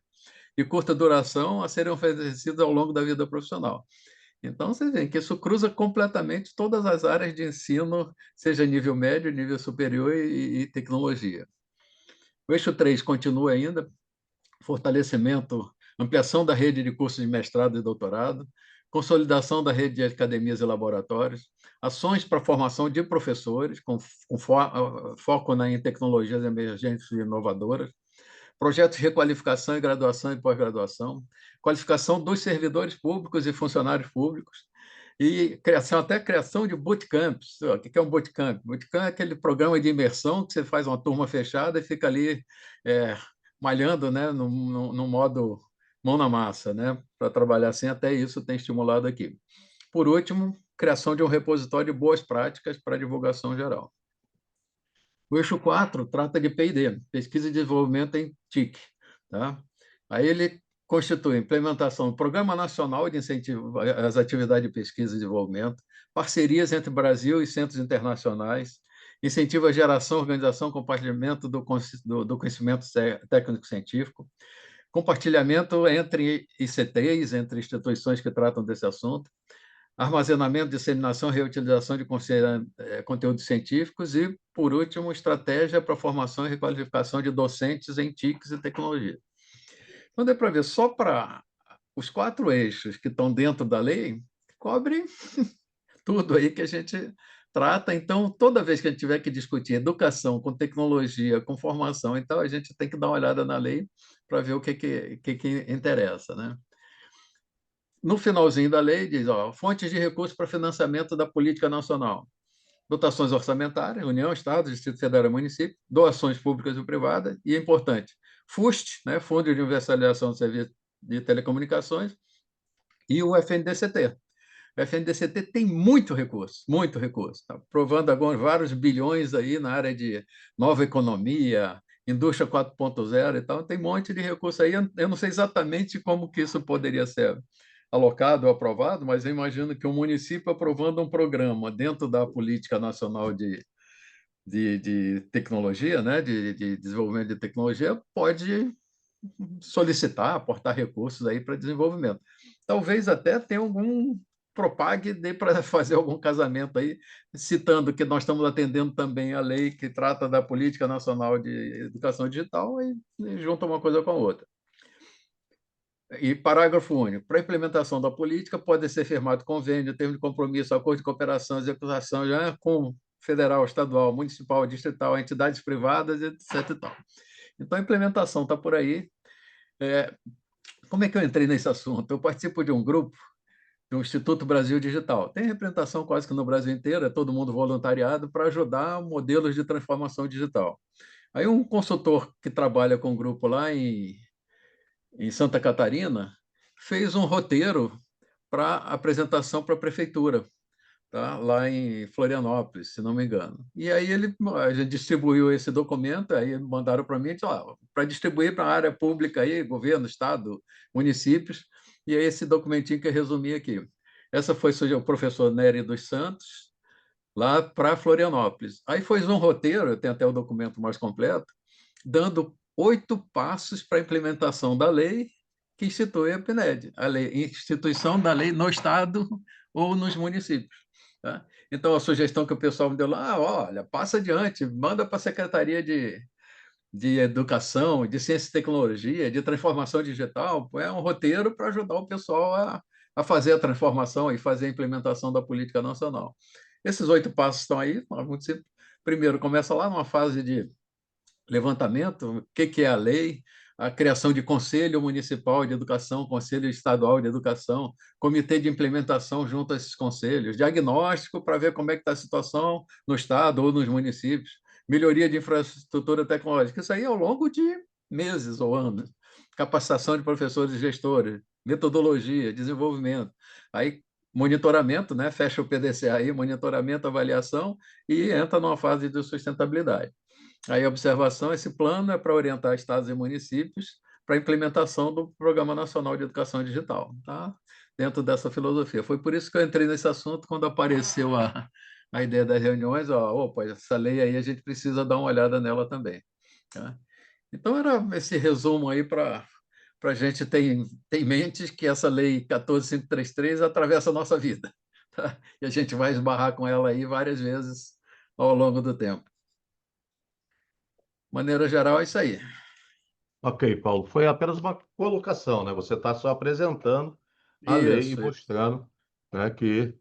de curta duração, a serem oferecidos ao longo da vida profissional. Então, vocês veem que isso cruza completamente todas as áreas de ensino, seja nível médio, nível superior e tecnologia. O eixo 3 continua ainda, fortalecimento, ampliação da rede de cursos de mestrado e doutorado, consolidação da rede de academias e laboratórios, ações para a formação de professores, com foco em tecnologias emergentes e inovadoras, projetos de requalificação e graduação e pós-graduação, qualificação dos servidores públicos e funcionários públicos, e até criação de bootcamps. O que é um bootcamp? Bootcamp é aquele programa de imersão que você faz uma turma fechada e fica ali malhando, né, no modo mão na massa, né, para trabalhar assim. Até isso tem estimulado aqui. Por último, criação de um repositório de boas práticas para divulgação geral. O eixo 4 trata de P&D, Pesquisa e Desenvolvimento em TIC. Tá? Aí ele constitui implementação do Programa Nacional de Incentivo às Atividades de Pesquisa e Desenvolvimento, parcerias entre Brasil e centros internacionais, incentiva a geração, organização, compartilhamento do conhecimento técnico-científico, compartilhamento entre ICTs, entre instituições que tratam desse assunto, armazenamento, disseminação e reutilização de conteúdos científicos e, por último, estratégia para a formação e requalificação de docentes em TICs e tecnologia. Então, dá para ver, só para os 4 eixos que estão dentro da lei, cobre tudo aí que a gente trata. Então, toda vez que a gente tiver que discutir educação com tecnologia, com formação, então a gente tem que dar uma olhada na lei para ver o que interessa, né? No finalzinho da lei, diz, fontes de recursos para financiamento da política nacional. Dotações orçamentárias, União, Estado, Distrito Federal e Município, doações públicas e privadas, e é importante, FUST, né, Fundo de Universalização do Serviço de Telecomunicações, e o FNDCT. O FNDCT tem muito recurso, tá aprovando agora vários bilhões aí na área de nova economia, indústria 4.0 e tal, tem um monte de recurso aí. Eu não sei exatamente como que isso poderia ser alocado ou aprovado, mas eu imagino que o município aprovando um programa dentro da Política Nacional de Tecnologia, né, de desenvolvimento de tecnologia, pode solicitar, aportar recursos aí para desenvolvimento. Talvez até tenha algum propague, dê para fazer algum casamento aí, citando que nós estamos atendendo também a lei que trata da Política Nacional de Educação Digital e junta uma coisa com a outra. E parágrafo único. Para a implementação da política, pode ser firmado convênio, termo de compromisso, acordo de cooperação, executação já com federal, estadual, municipal, distrital, entidades privadas, etc. E tal. Então, a implementação está por aí. Como é que eu entrei nesse assunto? Eu participo de um grupo do Instituto Brasil Digital. Tem representação quase que no Brasil inteiro, é todo mundo voluntariado para ajudar modelos de transformação digital. Aí um consultor que trabalha com o grupo lá em Santa Catarina, fez um roteiro para apresentação para a prefeitura, tá? Lá em Florianópolis, se não me engano. E aí a gente distribuiu esse documento, aí mandaram para mim, para distribuir para a área pública, aí, governo, estado, municípios, e é esse documentinho que eu resumi aqui. Essa foi o professor Nery dos Santos, lá para Florianópolis. Aí foi um roteiro, eu tenho até o documento mais completo, dando 8 passos para a implementação da lei que institui a PNED, a lei, instituição da lei no Estado ou nos municípios. Tá? Então, a sugestão que o pessoal me deu lá, olha, passa adiante, manda para a Secretaria de Educação, de Ciência e Tecnologia, de Transformação Digital, é um roteiro para ajudar o pessoal a fazer a transformação e fazer a implementação da política nacional. Esses 8 passos estão aí, muito simples. Primeiro, começa lá numa fase de levantamento, o que é a lei, a criação de Conselho Municipal de Educação, Conselho Estadual de Educação, Comitê de Implementação junto a esses conselhos, diagnóstico para ver como é que está a situação no Estado ou nos municípios, melhoria de infraestrutura tecnológica, isso aí ao longo de meses ou anos, capacitação de professores e gestores, metodologia, desenvolvimento, aí monitoramento, né? Fecha o PDCA aí, monitoramento, avaliação, e entra numa fase de sustentabilidade. Aí, a observação, esse plano é para orientar estados e municípios para a implementação do Programa Nacional de Educação Digital, tá? Dentro dessa filosofia. Foi por isso que eu entrei nesse assunto quando apareceu a ideia das reuniões, opa, essa lei aí a gente precisa dar uma olhada nela também. Tá? Então, era esse resumo aí para a gente ter em mente que essa lei 14.533 atravessa a nossa vida. Tá? E a gente vai esbarrar com ela aí várias vezes ao longo do tempo. De maneira geral, é isso aí. Ok, Paulo, foi apenas uma colocação, né? Você está só apresentando a lei e Isso. mostrando, né, que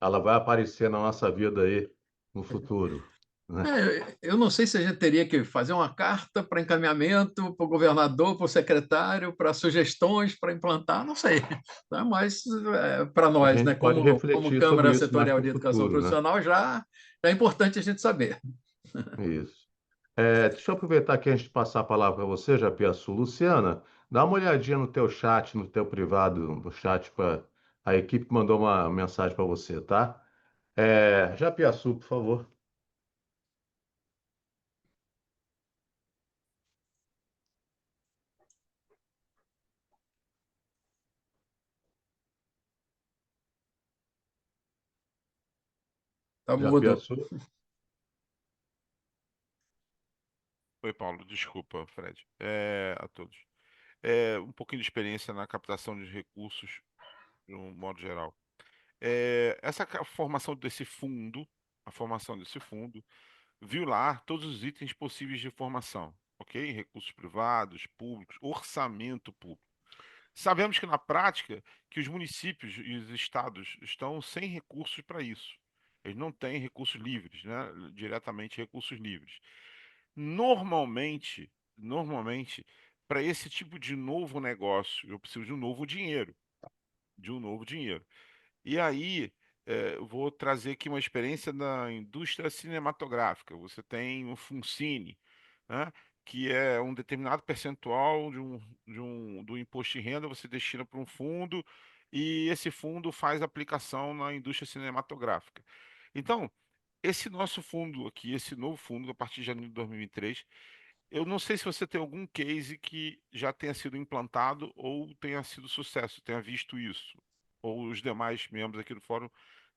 ela vai aparecer na nossa vida aí no futuro, né? Eu não sei se a gente teria que fazer uma carta para encaminhamento para o governador, para o secretário, para sugestões para implantar, não sei. Tá? Mas para A nós, né, gente pode como refletir sobre Câmara isso mais Setorial para o de Educação futuro, né? Profissional, já é importante a gente saber. Isso. Deixa eu aproveitar aqui antes de passar a palavra para você, Japiaçu. Luciana, dá uma olhadinha no teu chat, no teu privado, no chat para a equipe que mandou uma mensagem para você, tá? Japiaçu, por favor. Tá mudo. Japiaçu. Oi, Paulo, desculpa, Fred. A todos. Um pouquinho de experiência na captação de recursos, de um modo geral. Essa formação desse fundo, a formação desse fundo, viu lá todos os itens possíveis de formação, ok? Recursos privados, públicos, orçamento público. Sabemos que na prática que os municípios e os estados estão sem recursos para isso. Eles não têm recursos livres, né? Diretamente recursos livres. Normalmente, para esse tipo de novo negócio, eu preciso de um novo dinheiro, de um novo dinheiro. E aí, eu vou trazer aqui uma experiência da indústria cinematográfica. Você tem o FUNCINE, né, que é um determinado percentual do imposto de renda, você destina para um fundo, e esse fundo faz aplicação na indústria cinematográfica. Então, esse nosso fundo aqui, esse novo fundo, a partir de janeiro de 2023, eu não sei se você tem algum case que já tenha sido implantado ou tenha sido sucesso, tenha visto isso, ou os demais membros aqui do fórum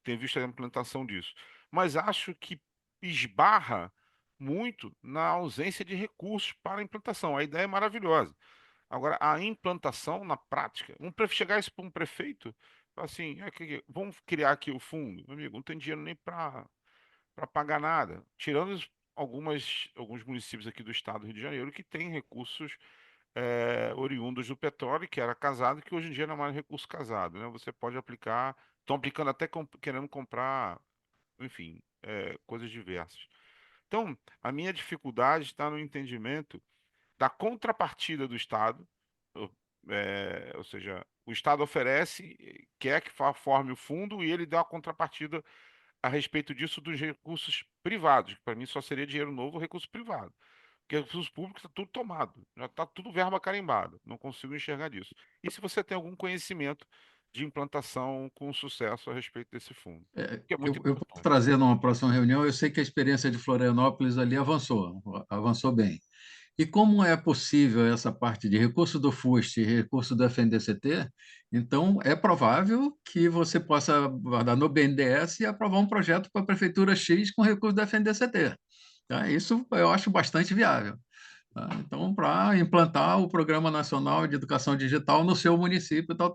tenham visto a implantação disso. Mas acho que esbarra muito na ausência de recursos para a implantação. A ideia é maravilhosa. Agora, a implantação na prática, chegar isso para um prefeito, falar assim, vamos criar aqui o fundo, meu amigo, não tem dinheiro nem para pagar nada. Tirando alguns municípios aqui do estado do Rio de Janeiro que têm recursos oriundos do petróleo, que era casado, que hoje em dia não é mais recurso casado, né? Você pode aplicar, estão aplicando até querendo comprar, enfim, coisas diversas. Então, a minha dificuldade está no entendimento da contrapartida do Estado, ou seja, o Estado oferece, quer que forme o fundo e ele dá a contrapartida a respeito disso dos recursos privados, que para mim só seria dinheiro novo, recurso privado. Porque recursos públicos está tudo tomado, já está tudo verba carimbada, não consigo enxergar disso. E se você tem algum conhecimento de implantação com sucesso a respeito desse fundo? Que é muito Eu vou importante. trazer numa próxima reunião, eu sei que a experiência de Florianópolis ali avançou bem. E como é possível essa parte de recurso do FUST e recurso do FNDCT, então é provável que você possa guardar no BNDES e aprovar um projeto para a Prefeitura X com recurso do FNDCT. Tá? Isso eu acho bastante viável. tá? Então, para implantar o Programa Nacional de Educação Digital no seu município, tal,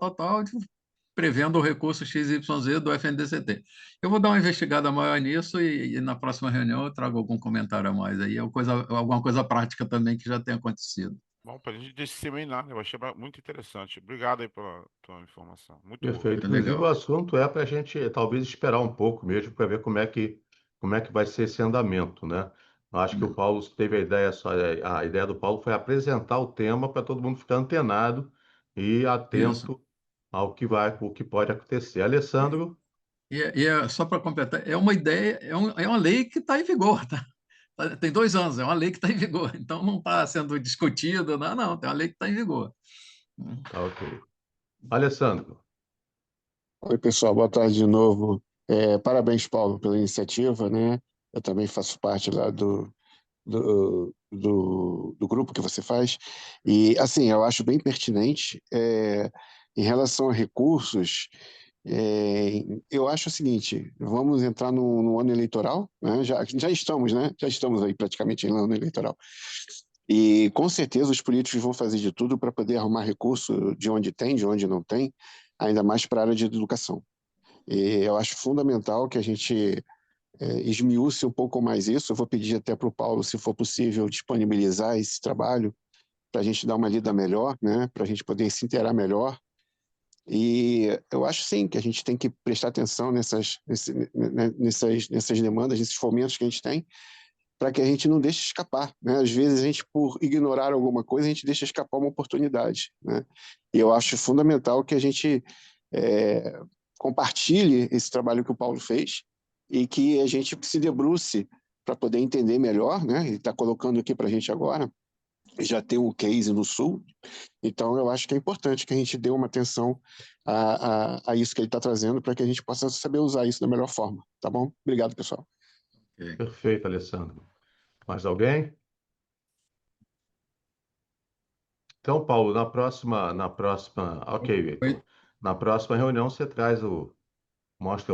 prevendo o recurso XYZ do FNDCT. Eu vou dar uma investigada maior nisso e na próxima reunião eu trago algum comentário a mais aí, alguma coisa prática também que já tem acontecido. Bom, para a gente disseminar, né? Eu achei muito interessante. Obrigado aí pela tua informação. Muito boa. Perfeito. Inclusive, o Legal. assunto é para a gente talvez esperar um pouco mesmo para ver como é que vai ser esse andamento, né? Eu acho que o Paulo teve a ideia, a ideia do Paulo foi apresentar o tema para todo mundo ficar antenado e Isso. atento o que pode acontecer. Alessandro, Só para completar, é uma ideia, é uma lei que está em vigor, tá? Tem 2 anos, é uma lei que está em vigor, então não está sendo discutida, não, tem uma lei que está em vigor. tá ok. Alessandro, Oi, pessoal, boa tarde de novo. Parabéns, Paulo, pela iniciativa, né? Eu também faço parte lá do grupo que você faz. E, assim, eu acho bem pertinente. Em relação a recursos, eu acho o seguinte: vamos entrar no ano eleitoral, né? Já estamos, né? Já estamos aí praticamente no ano eleitoral. E, com certeza, os políticos vão fazer de tudo para poder arrumar recurso de onde tem, de onde não tem, ainda mais para a área de educação. E eu acho fundamental que a gente esmiúce um pouco mais isso. Eu vou pedir até para o Paulo, se for possível, disponibilizar esse trabalho para a gente dar uma lida melhor, né? Para a gente poder se inteirar melhor. E eu acho, sim, que a gente tem que prestar atenção nessas demandas, nesses fomentos que a gente tem, para que a gente não deixe escapar, né? Às vezes a gente, por ignorar alguma coisa, a gente deixa escapar uma oportunidade, né? E eu acho fundamental que a gente compartilhe esse trabalho que o Paulo fez e que a gente se debruce para poder entender melhor, né? Ele está colocando aqui para a gente agora, já tem um case no Sul, então eu acho que é importante que a gente dê uma atenção a isso que ele está trazendo para que a gente possa saber usar isso da melhor forma, tá bom? Obrigado, pessoal. perfeito, Alessandro. Mais alguém? Então, Paulo, ok, Heitor. Na próxima reunião você mostra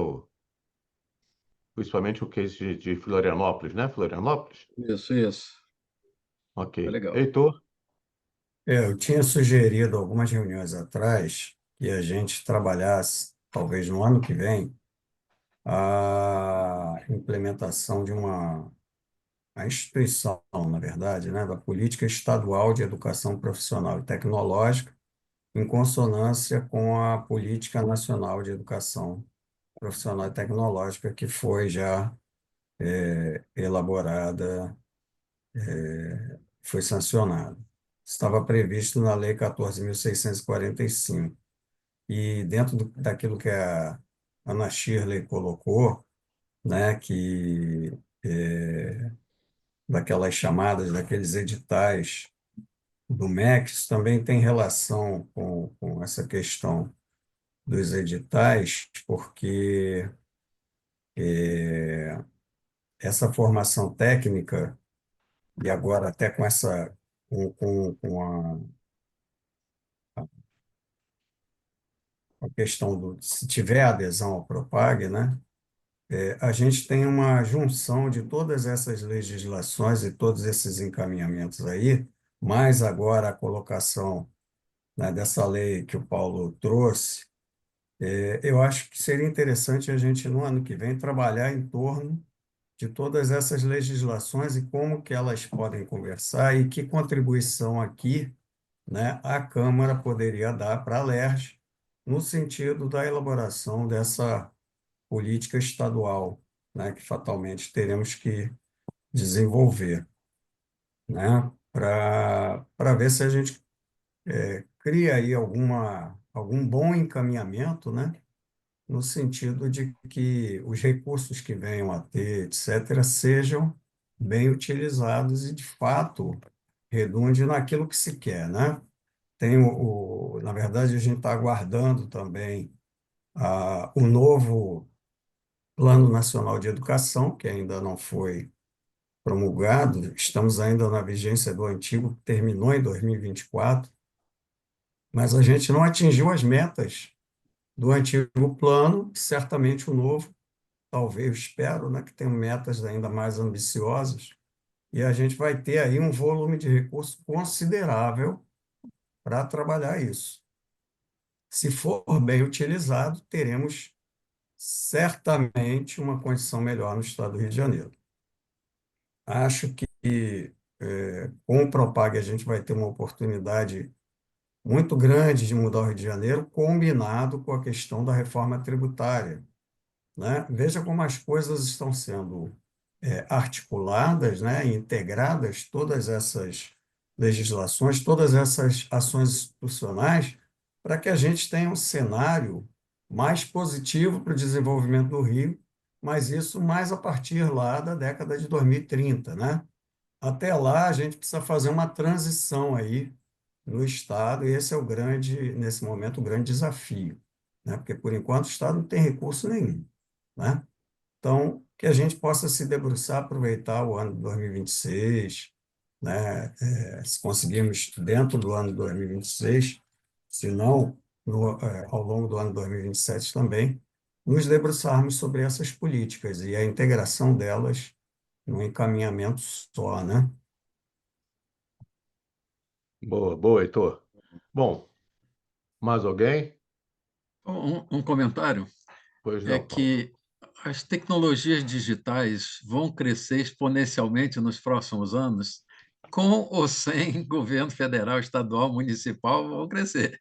principalmente o case de Florianópolis, né? Florianópolis? Isso. Ok. É legal. Heitor? Eu tinha sugerido algumas reuniões atrás que a gente trabalhasse, talvez no ano que vem, a implementação de a instituição, na verdade, né, da Política Estadual de Educação Profissional e Tecnológica, em consonância com a Política Nacional de Educação Profissional e Tecnológica, que foi já elaborada, foi sancionada. Estava previsto na Lei 14.645. E dentro daquilo que a Ana Shirley colocou, né, que daquelas chamadas, daqueles editais do MEC, também tem relação com essa questão dos editais, porque essa formação técnica, e agora até com a questão se tiver adesão ao Propag, né, a gente tem uma junção de todas essas legislações e todos esses encaminhamentos aí, mais agora a colocação, né, dessa lei que o Paulo trouxe. Eu acho que seria interessante a gente, no ano que vem, trabalhar em torno de todas essas legislações e como que elas podem conversar e que contribuição aqui, né, a Câmara poderia dar para a LERJ no sentido da elaboração dessa política estadual, né, que fatalmente teremos que desenvolver, né, para ver se a gente cria aí algum bom encaminhamento, né, no sentido de que os recursos que venham a ter, etc., sejam bem utilizados e, de fato, redunde naquilo que se quer, né? Na verdade, a gente está aguardando também o novo Plano Nacional de Educação, que ainda não foi promulgado, estamos ainda na vigência do antigo, que terminou em 2024, mas a gente não atingiu as metas do antigo plano, certamente o novo, talvez, eu espero, né, que tenha metas ainda mais ambiciosas, e a gente vai ter aí um volume de recursos considerável para trabalhar isso. Se for bem utilizado, teremos certamente uma condição melhor no estado do Rio de Janeiro. Acho que com o Propag a gente vai ter uma oportunidade muito grande de mudar o Rio de Janeiro, combinado com a questão da reforma tributária, né? Veja como as coisas estão sendo articuladas, né, integradas, todas essas legislações, todas essas ações institucionais, para que a gente tenha um cenário mais positivo para o desenvolvimento do Rio, mas isso mais a partir lá da década de 2030, né? Até lá, a gente precisa fazer uma transição aí no Estado, e esse é nesse momento, o grande desafio, né? Porque, por enquanto, o Estado não tem recurso nenhum, né? Então, que a gente possa se debruçar, aproveitar o ano de 2026, né? Se conseguirmos dentro do ano de 2026, se não, ao longo do ano de 2027 também, nos debruçarmos sobre essas políticas e a integração delas num encaminhamento só, né? Boa, boa, Heitor. Bom, mais alguém? Um comentário Pois é não, Paulo. que as tecnologias digitais vão crescer exponencialmente nos próximos anos, com ou sem governo federal, estadual, municipal, vão crescer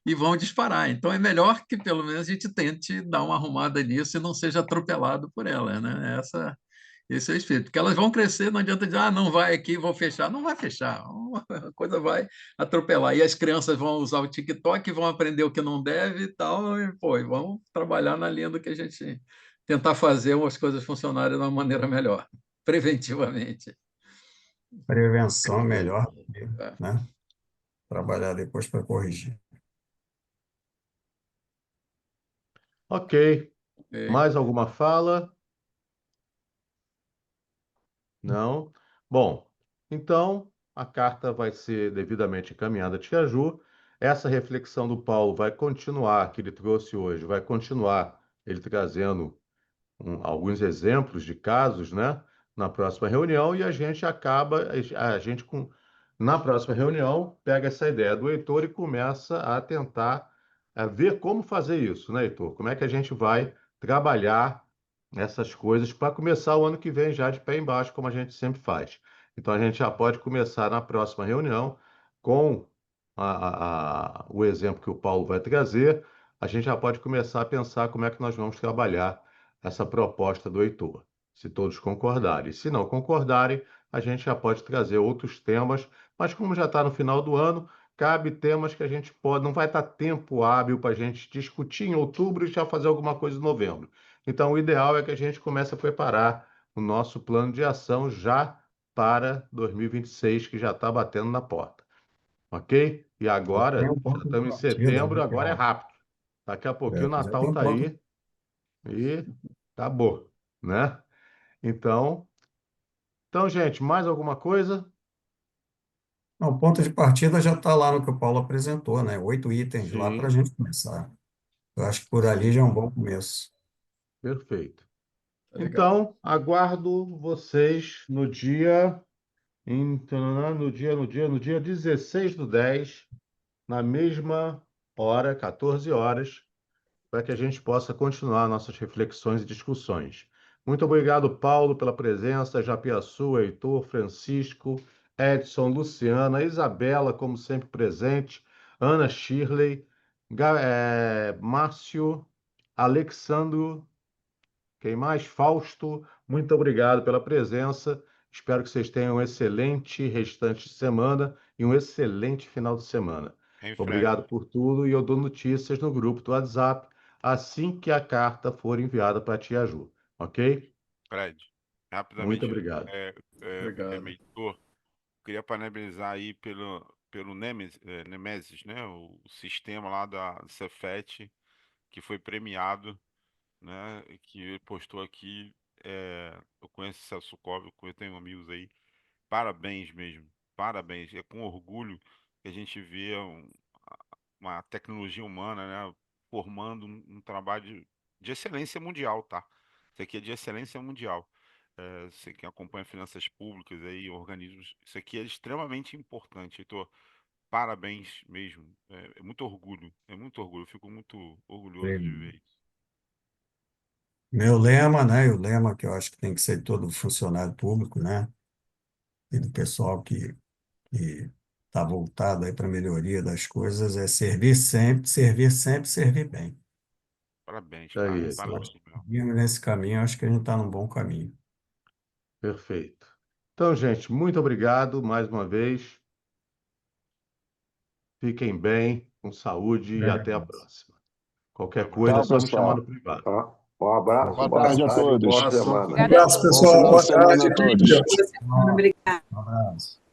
e vão disparar. Então, é melhor que pelo menos a gente tente dar uma arrumada nisso e não seja atropelado por elas, né? Esse é o espírito. Porque elas vão crescer, não adianta dizer, não vai aqui, vou fechar. Não vai fechar, a coisa vai atropelar. E as crianças vão usar o TikTok, vão aprender o que não deve e tal, e, pô, e vão trabalhar na linha do que a gente tentar fazer as coisas funcionarem de uma maneira melhor, preventivamente. Prevenção é Perfeito. melhor, né? Trabalhar depois para corrigir. Ok. Ok. Mais alguma fala? Não? Bom, então a carta vai ser devidamente encaminhada a Tia Ju. Essa reflexão do Paulo vai continuar, que ele trouxe hoje, vai continuar ele trazendo alguns exemplos de casos, né, na próxima reunião, e a gente acaba, a gente na próxima reunião pega essa ideia do Heitor e começa a tentar ver como fazer isso, né, Heitor? Como é que a gente vai trabalhar essas coisas para começar o ano que vem já de pé embaixo, como a gente sempre faz. Então a gente já pode começar na próxima reunião com o exemplo que o Paulo vai trazer, a gente já pode começar a pensar como é que nós vamos trabalhar essa proposta do Heitor, se todos concordarem. Se não concordarem, a gente já pode trazer outros temas, mas como já está no final do ano, cabe temas que a gente pode, não vai estar tempo hábil para a gente discutir em outubro e já fazer alguma coisa em novembro. Então, o ideal é que a gente comece a preparar o nosso plano de ação já para 2026, que já está batendo na porta. Ok? E Já tem agora, um já ponto de estamos em partida, setembro, né, agora é Paulo? rápido. Daqui a pouquinho o Já tem Natal um está ponto. aí e acabou, né? Então, gente, mais alguma coisa? Não, o ponto de partida já está lá no que o Paulo apresentou, né? 8 itens lá para a Sim, gente começar. Eu acho que por ali já é sim, um bom começo. perfeito. Tá legal. Então, aguardo vocês no dia 16/10, na mesma hora, 14 horas, para que a gente possa continuar nossas reflexões e discussões. Muito obrigado, Paulo, pela presença, Japiaçu, Heitor, Francisco, Edson, Luciana, Isabela, como sempre presente, Ana Shirley, Márcio, Alexandro, quem mais? Fausto, muito obrigado pela presença. Espero que vocês tenham um excelente restante de semana e um excelente final de semana. Hein, Fred? Obrigado por tudo e eu dou notícias no grupo do WhatsApp assim que a carta for enviada para a Tia Ju, ok? Fred, Muito rapidamente, obrigado. Obrigado. Heitor, queria parabenizar aí pelo Nemesis, né? O sistema lá da Cefet, que foi premiado, né? Que ele postou aqui. Eu conheço o Celso Cobra, eu tenho amigos aí. Parabéns mesmo, parabéns. É com orgulho que a gente vê uma tecnologia humana, né? Formando um trabalho de excelência mundial, tá? Isso aqui é de excelência mundial. Sei quem acompanha finanças públicas aí, organismos, isso aqui é extremamente importante, Heitor. Parabéns mesmo. É muito orgulho, eu fico muito orgulhoso de ver isso. Meu lema, né? E o lema que eu acho que tem que ser de todo funcionário público, né? E do pessoal que está voltado aí para a melhoria das coisas é servir sempre, servir sempre, servir bem. Parabéns, Isso aí, cara. Heitor. Parabéns mesmo. Seguindo nesse caminho, acho que a gente está num bom caminho. Perfeito. Então, gente, muito obrigado mais uma vez. Fiquem bem, com saúde e até a próxima. Qualquer coisa é Tchau, só me chamar pessoal. no privado. Tá? Um abraço, Boa boa tarde a tarde, todos. boa Abraço. semana. Um abraço, Bom pessoal. final Boa de semana tarde. a todos. Obrigada. Um abraço.